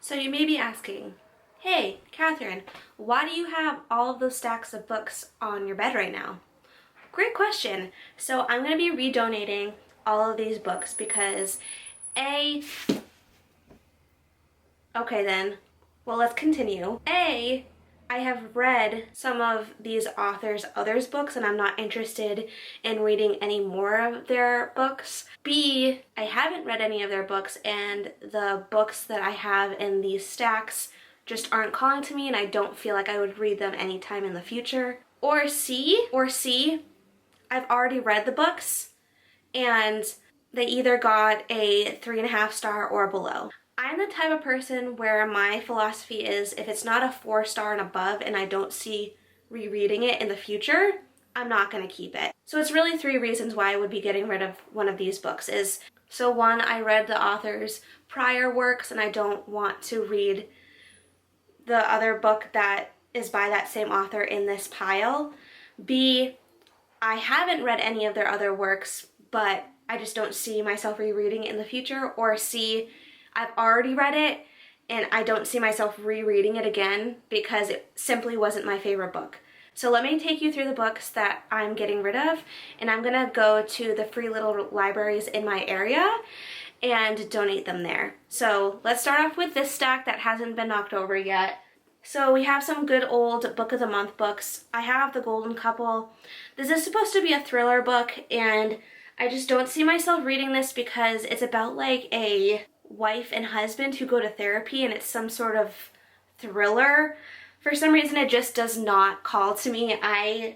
So you may be asking, hey, Catherine, why do you have all of those stacks of books on your bed right now? Great question. So I'm going to be redonating all of these books because okay then, well, let's continue. I have read some of these others' books and I'm not interested in reading any more of their books. B, I haven't read any of their books and the books that I have in these stacks just aren't calling to me and I don't feel like I would read them anytime in the future. Or C, I've already read the books and they either got a 3.5 star or below. I'm the type of person where my philosophy is if it's not a 4 star and above and I don't see rereading it in the future, I'm not going to keep it. So it's really 3 reasons why I would be getting rid of one of these books is, so 1, I read the author's prior works and I don't want to read the other book that is by that same author in this pile. B, I haven't read any of their other works, but I just don't see myself rereading it in the future. Or C, I've already read it and I don't see myself rereading it again because it simply wasn't my favorite book. So let me take you through the books that I'm getting rid of, and I'm gonna go to the free little libraries in my area and donate them there. So let's start off with this stack that hasn't been knocked over yet. So we have some good old Book of the Month books. I have The Golden Couple. This is supposed to be a thriller book and I just don't see myself reading this because it's about like a wife and husband who go to therapy and it's some sort of thriller. For some reason it just does not call to me. I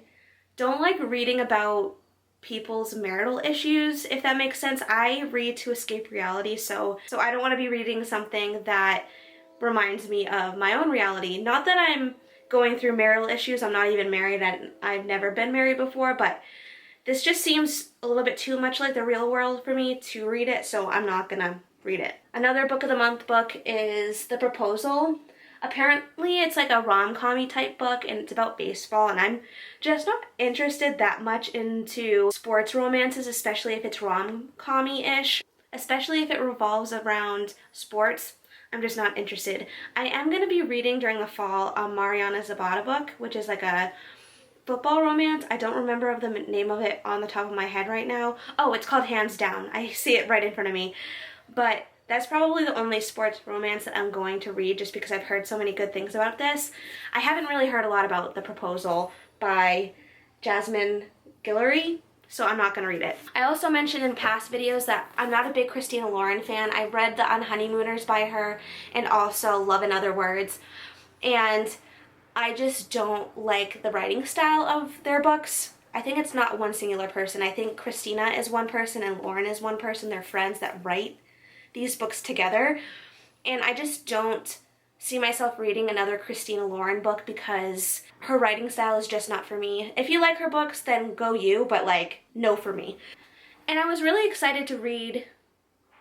don't like reading about people's marital issues, if that makes sense. I read to escape reality, so I don't want to be reading something that reminds me of my own reality. Not that I'm going through marital issues, I'm not even married and I've never been married before, but this just seems a little bit too much like the real world for me to read it, so I'm not gonna read it. Another Book of the Month book is The Proposal. Apparently it's like a rom-com-y type book and it's about baseball, and I'm just not interested that much into sports romances, especially if it's rom-com-y-ish. Especially if it revolves around sports, I'm just not interested. I am going to be reading during the fall a Mariana Zapata book, which is like a football romance. I don't remember the name of it on the top of my head right now. Oh, it's called Hands Down. I see it right in front of me. But that's probably the only sports romance that I'm going to read just because I've heard so many good things about this. I haven't really heard a lot about The Proposal by Jasmine Guillory, so I'm not going to read it. I also mentioned in past videos that I'm not a big Christina Lauren fan. I read The Unhoneymooners by her and also Love in Other Words, and I just don't like the writing style of their books. I think it's not one singular person. I think Christina is one person and Lauren is one person. They're friends that write these books together, and I just don't see myself reading another Christina Lauren book because her writing style is just not for me. If you like her books, then go you, but like, no for me. And I was really excited to read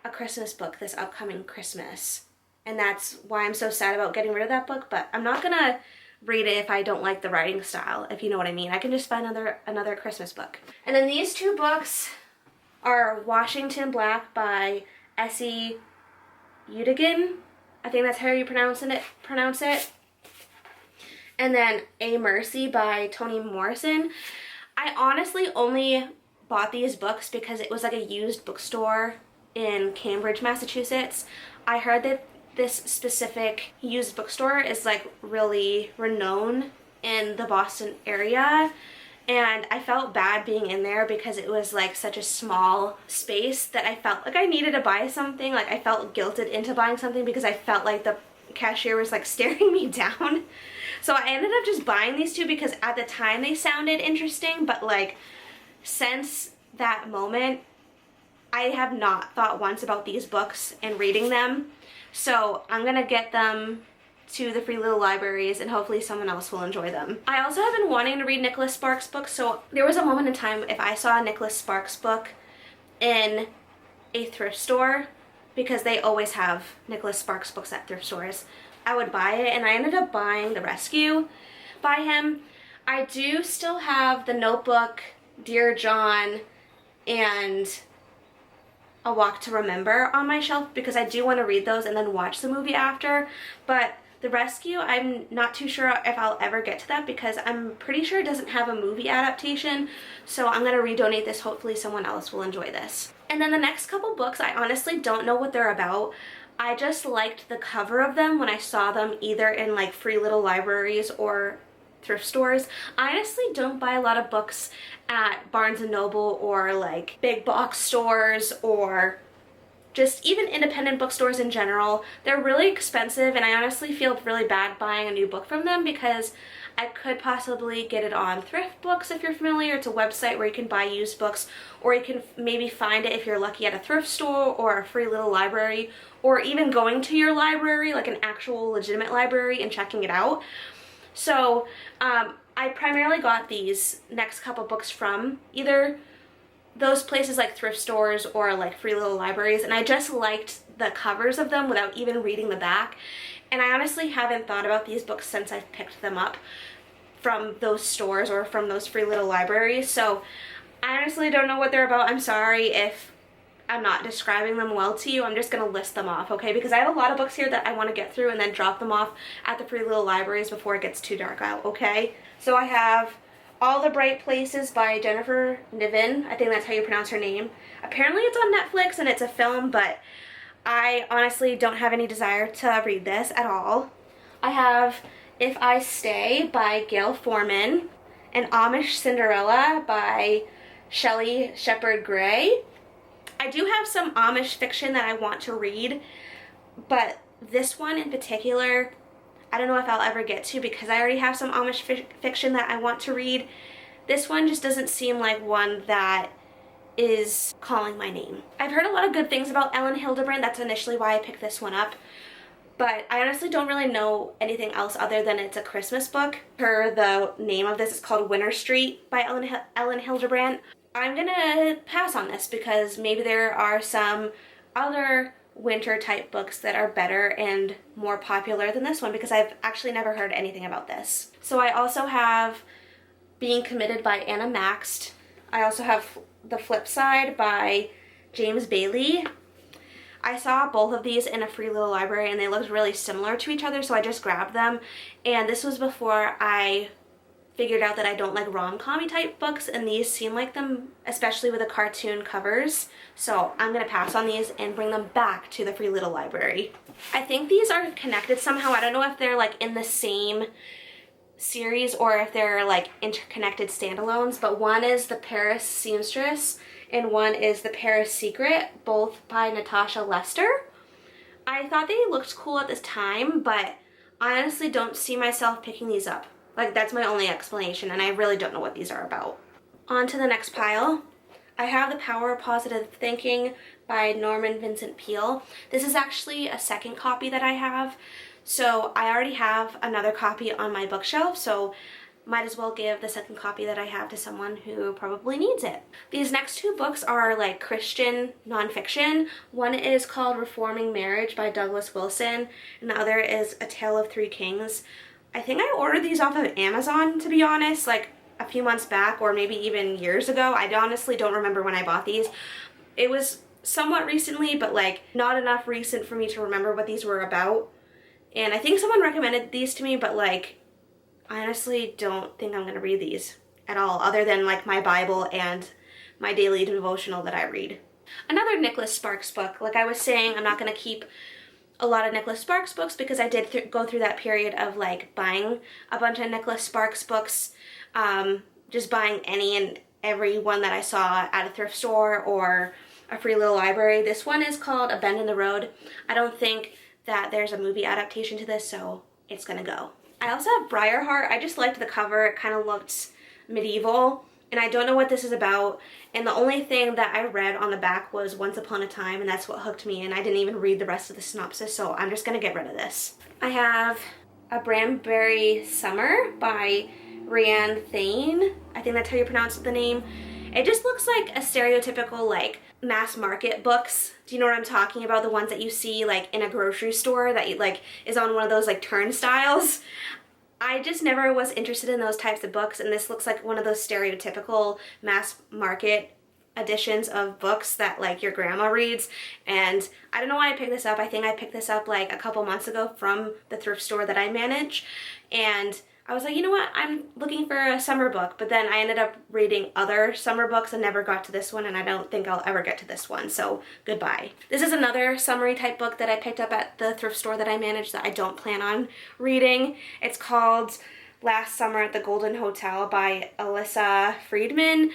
a Christmas book this upcoming Christmas, and that's why I'm so sad about getting rid of that book, but I'm not gonna read it if I don't like the writing style, if you know what I mean. I can just find another Christmas book. And then these 2 books are Washington Black by Essie Udigan. I think that's how you pronounce it. And then A Mercy by Toni Morrison. I honestly only bought these books because it was like a used bookstore in Cambridge, Massachusetts. I heard that this specific used bookstore is like really renowned in the Boston area, and I felt bad being in there because it was like such a small space that I felt like I needed to buy something. Like I felt guilted into buying something because I felt like the cashier was like staring me down. So I ended up just buying these 2 because at the time they sounded interesting, but like since that moment I have not thought once about these books and reading them. So I'm gonna get them to the free little libraries and hopefully someone else will enjoy them. I also have been wanting to read Nicholas Sparks books, so there was a moment in time if I saw a Nicholas Sparks book in a thrift store, because they always have Nicholas Sparks books at thrift stores, I would buy it, and I ended up buying The Rescue by him. I do still have The Notebook, Dear John, and A Walk to Remember on my shelf because I do want to read those and then watch the movie after. But The Rescue, I'm not too sure if I'll ever get to that because I'm pretty sure it doesn't have a movie adaptation. So I'm going to redonate this. Hopefully someone else will enjoy this. And then the next couple books, I honestly don't know what they're about. I just liked the cover of them when I saw them either in like free little libraries or thrift stores. I honestly don't buy a lot of books at Barnes & Noble or like big box stores or just even independent bookstores in general. They're really expensive and I honestly feel really bad buying a new book from them because I could possibly get it on Thrift Books if you're familiar. It's a website where you can buy used books, or you can maybe find it if you're lucky at a thrift store or a free little library, or even going to your library, like an actual legitimate library, and checking it out. So I primarily got these next couple books from either those places like thrift stores or like free little libraries, and I just liked the covers of them without even reading the back. And I honestly haven't thought about these books since I've picked them up from those stores or from those free little libraries. So I honestly don't know what they're about. I'm sorry if I'm not describing them well to you. I'm just going to list them off, okay? Because I have a lot of books here that I want to get through and then drop them off at the free little libraries before it gets too dark out, okay? So I have All the Bright Places by Jennifer Niven. I think that's how you pronounce her name. Apparently it's on Netflix and it's a film, but I honestly don't have any desire to read this at all. I have If I Stay by Gail Forman and Amish Cinderella by Shelley Shepherd Gray. I do have some Amish fiction that I want to read, but this one in particular, I don't know if I'll ever get to because I already have some Amish fiction that I want to read. This one just doesn't seem like one that is calling my name. I've heard a lot of good things about Ellen Hildebrand. That's initially why I picked this one up. But I honestly don't really know anything else other than it's a Christmas book. The name of this is called Winter Street by Ellen Hildebrand. I'm gonna pass on this because maybe there are some other winter type books that are better and more popular than this one because I've actually never heard anything about this. So I also have Being Committed by Anna Maxt. I also have The Flip Side by James Bailey. I saw both of these in a free little library and they looked really similar to each other, so I just grabbed them. And this was before I figured out that I don't like rom-com-y type books, and these seem like them, especially with the cartoon covers. So I'm gonna pass on these and bring them back to the free little library. I think these are connected somehow. I don't know if they're like in the same series or if they're like interconnected standalones, but one is The Paris Seamstress and one is The Paris Secret, both by Natasha Lester. I thought they looked cool at this time, but I honestly don't see myself picking these up. Like, that's my only explanation, and I really don't know what these are about. On to the next pile. I have The Power of Positive Thinking by Norman Vincent Peale. This is actually a second copy that I have, so I already have another copy on my bookshelf, so might as well give the second copy that I have to someone who probably needs it. These next two books are like Christian nonfiction. One is called Reforming Marriage by Douglas Wilson, and the other is A Tale of Three Kings. I think I ordered these off of Amazon, to be honest, like a few months back or maybe even years ago. I honestly don't remember when I bought these. It was somewhat recently, but like not enough recent for me to remember what these were about. And I think someone recommended these to me, but like I honestly don't think I'm gonna read these at all, other than like my Bible and my daily devotional that I read. Another Nicholas Sparks book. Like I was saying, I'm not gonna keep a lot of Nicholas Sparks books because I did go through that period of like buying a bunch of Nicholas Sparks books, just buying any and every one that I saw at a thrift store or a free little library. This one is called A Bend in the Road. I don't think that there's a movie adaptation to this, so it's gonna go. I also have Briarheart. I just liked the cover. It kind of looked medieval, and I don't know what this is about. And the only thing that I read on the back was Once Upon a Time, and that's what hooked me, and I didn't even read the rest of the synopsis, so I'm just gonna get rid of this. I have A Branberry Summer by Rianne Thane. I think that's how you pronounce the name. It just looks like a stereotypical like mass market books. Do you know what I'm talking about? The ones that you see like in a grocery store that you, like is on one of those like turnstiles. I just never was interested in those types of books, and this looks like one of those stereotypical mass market editions of books that like your grandma reads, and I don't know why I picked this up. I think I picked this up like a couple months ago from the thrift store that I manage, and I was like, you know what, I'm looking for a summer book, but then I ended up reading other summer books and never got to this one, and I don't think I'll ever get to this one, so goodbye. This is another summery type book that I picked up at the thrift store that I manage that I don't plan on reading. It's called Last Summer at the Golden Hotel by Alyssa Friedman.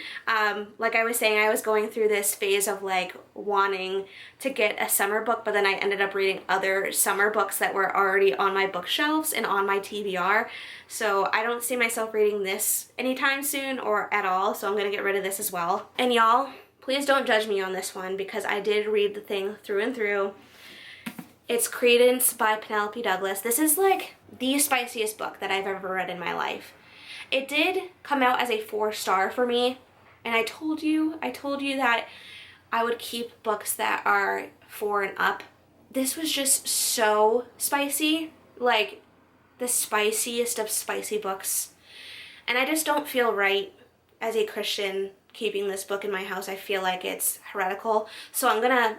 Like I was saying, I was going through this phase of like wanting to get a summer book, but then I ended up reading other summer books that were already on my bookshelves and on my TBR. So I don't see myself reading this anytime soon or at all, so I'm gonna get rid of this as well. And y'all, please don't judge me on this one because I did read the thing through and through. It's Credence by Penelope Douglas. This is like the spiciest book that I've ever read in my life. It did come out as a 4-star for me, and I told you that I would keep books that are 4 and up. This was just so spicy, like the spiciest of spicy books. And I just don't feel right as a Christian keeping this book in my house. I feel like it's heretical, so I'm gonna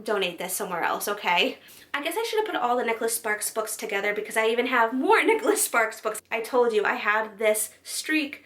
donate this somewhere else, okay? I guess I should have put all the Nicholas Sparks books together because I even have more Nicholas Sparks books. I told you I had this streak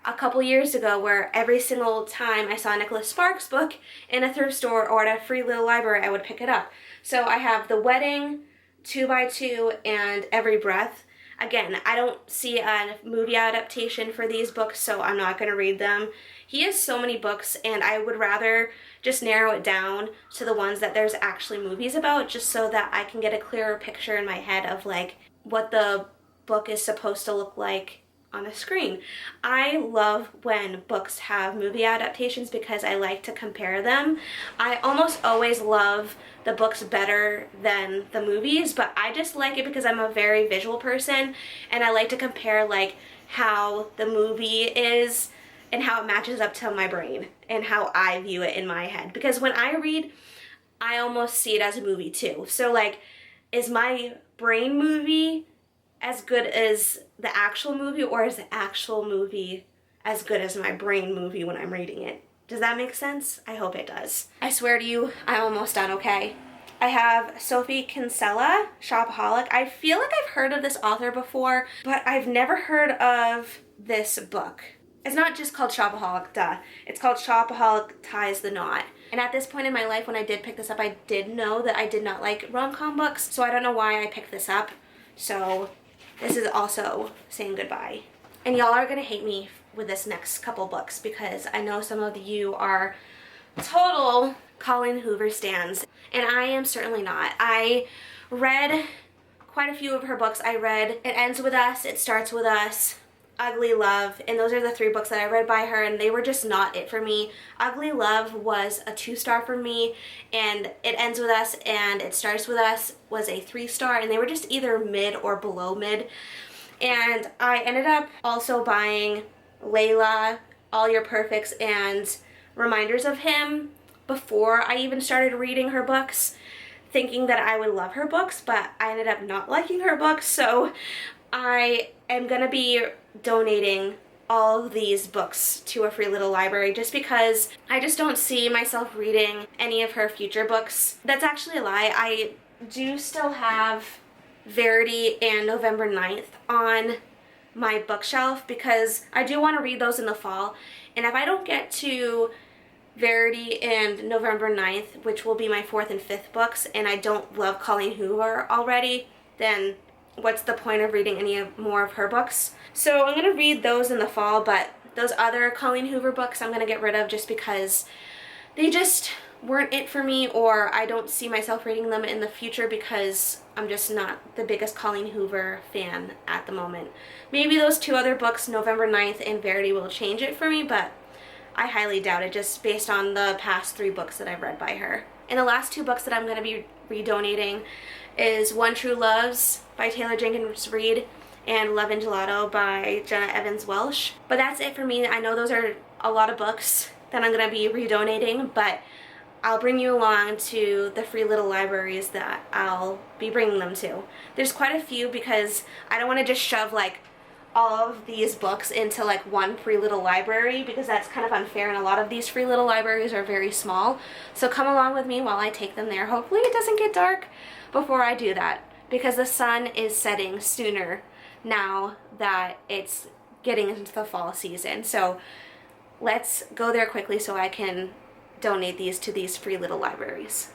a couple years ago where every single time I saw a Nicholas Sparks book in a thrift store or at a free little library, I would pick it up. So I have The Wedding, 2x2, and Every Breath. Again, I don't see a movie adaptation for these books, so I'm not going to read them. He has so many books, and I would rather just narrow it down to the ones that there's actually movies about, just so that I can get a clearer picture in my head of like what the book is supposed to look like on a screen. I love when books have movie adaptations because I like to compare them. I almost always love the books better than the movies, but I just like it because I'm a very visual person, and I like to compare like how the movie is and how it matches up to my brain and how I view it in my head. Because when I read, I almost see it as a movie too. So like, is my brain movie as good as the actual movie, or is the actual movie as good as my brain movie when I'm reading it? Does that make sense? I hope it does. I swear to you, I'm almost done, okay? I have Sophie Kinsella, Shopaholic. I feel like I've heard of this author before, but I've never heard of this book. It's not just called Shopaholic, duh. It's called Shopaholic Ties the Knot. And at this point in my life, when I did pick this up, I did know that I did not like rom-com books, so I don't know why I picked this up. So this is also saying goodbye. And y'all are gonna hate me with this next couple books because I know some of you are total Colleen Hoover stans, and I am certainly not. I read quite a few of her books. I read It Ends With Us, It Starts With Us, Ugly Love, and those are the 3 books that I read by her, and they were just not it for me. Ugly Love was a 2-star for me, and It Ends With Us and It Starts With Us was a 3-star, and they were just either mid or below mid. And I ended up also buying Layla, All Your Perfects, and Reminders of Him before I even started reading her books, thinking that I would love her books, but I ended up not liking her books, so I am gonna be donating all of these books to a free little library just because I just don't see myself reading any of her future books. That's actually a lie. I do still have Verity and November 9th on my bookshelf because I do want to read those in the fall, and if I don't get to Verity and November 9th, which will be my 4th and 5th books, and I don't love Colleen Hoover already, then what's the point of reading any more of her books? So I'm going to read those in the fall, but those other Colleen Hoover books I'm going to get rid of just because they just weren't it for me, or I don't see myself reading them in the future because I'm just not the biggest Colleen Hoover fan at the moment. Maybe those 2 other books, November 9th and Verity, will change it for me, but I highly doubt it just based on the past 3 books that I've read by her. And the last 2 books that I'm going to be redonating is One True Loves by Taylor Jenkins Reid and Love and Gelato by Jenna Evans Welsh. But that's it for me. I know those are a lot of books that I'm going to be redonating, but I'll bring you along to the free little libraries that I'll be bringing them to. There's quite a few because I don't want to just shove like all of these books into like one free little library, because that's kind of unfair, and a lot of these free little libraries are very small. So come along with me while I take them there. Hopefully it doesn't get dark before I do that, because the sun is setting sooner now that it's getting into the fall season. So let's go there quickly so I can donate these to these free little libraries.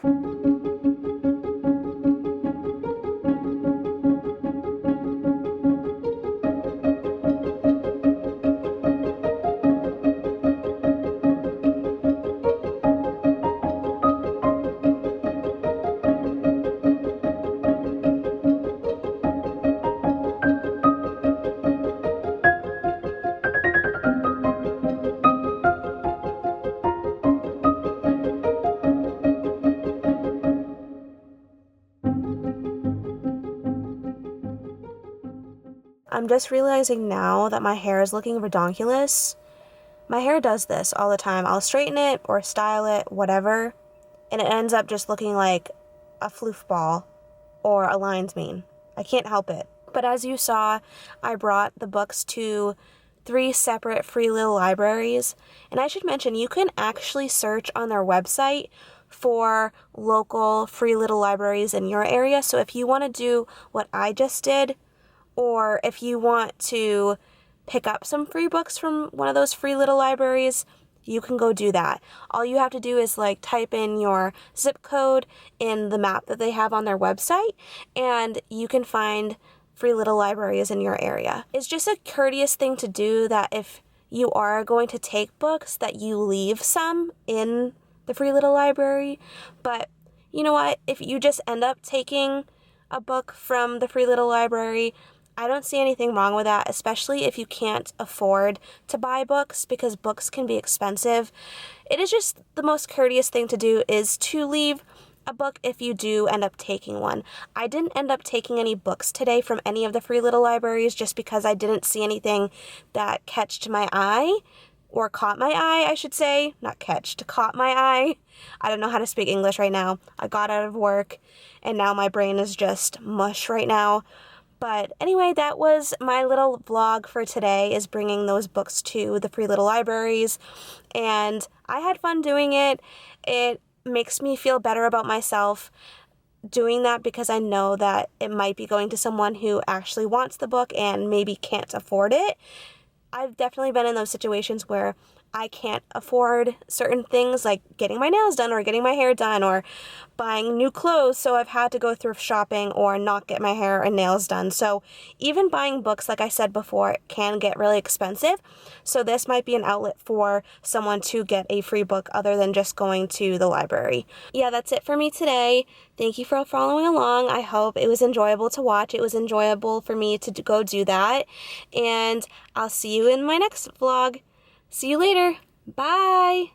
I'm just realizing now that my hair is looking redonkulous. My hair does this all the time. I'll straighten it or style it, whatever, and it ends up just looking like a floof ball or a lion's mane. I can't help it. But as you saw, I brought the books to 3 separate free little libraries. And I should mention, you can actually search on their website for local free little libraries in your area. So if you want to do what I just did, or if you want to pick up some free books from one of those free little libraries, you can go do that. All you have to do is like type in your zip code in the map that they have on their website, and you can find free little libraries in your area. It's just a courteous thing to do, that if you are going to take books, that you leave some in the free little library. But you know what? If you just end up taking a book from the free little library, I don't see anything wrong with that, especially if you can't afford to buy books, because books can be expensive. It is just the most courteous thing to do is to leave a book if you do end up taking one. I didn't end up taking any books today from any of the free little libraries, just because I didn't see anything that catched my eye, or caught my eye, I should say. Not catched, caught my eye. I don't know how to speak English right now. I got out of work, and now my brain is just mush right now. But anyway, that was my little vlog for today, is bringing those books to the free little libraries. And I had fun doing it. It makes me feel better about myself doing that, because I know that it might be going to someone who actually wants the book and maybe can't afford it. I've definitely been in those situations where I can't afford certain things, like getting my nails done or getting my hair done or buying new clothes, so I've had to go thrift shopping or not get my hair and nails done. So even buying books, like I said before, can get really expensive. So this might be an outlet for someone to get a free book other than just going to the library. Yeah, that's it for me today. Thank you for following along. I hope it was enjoyable to watch. It was enjoyable for me to go do that. And I'll see you in my next vlog. See you later. Bye.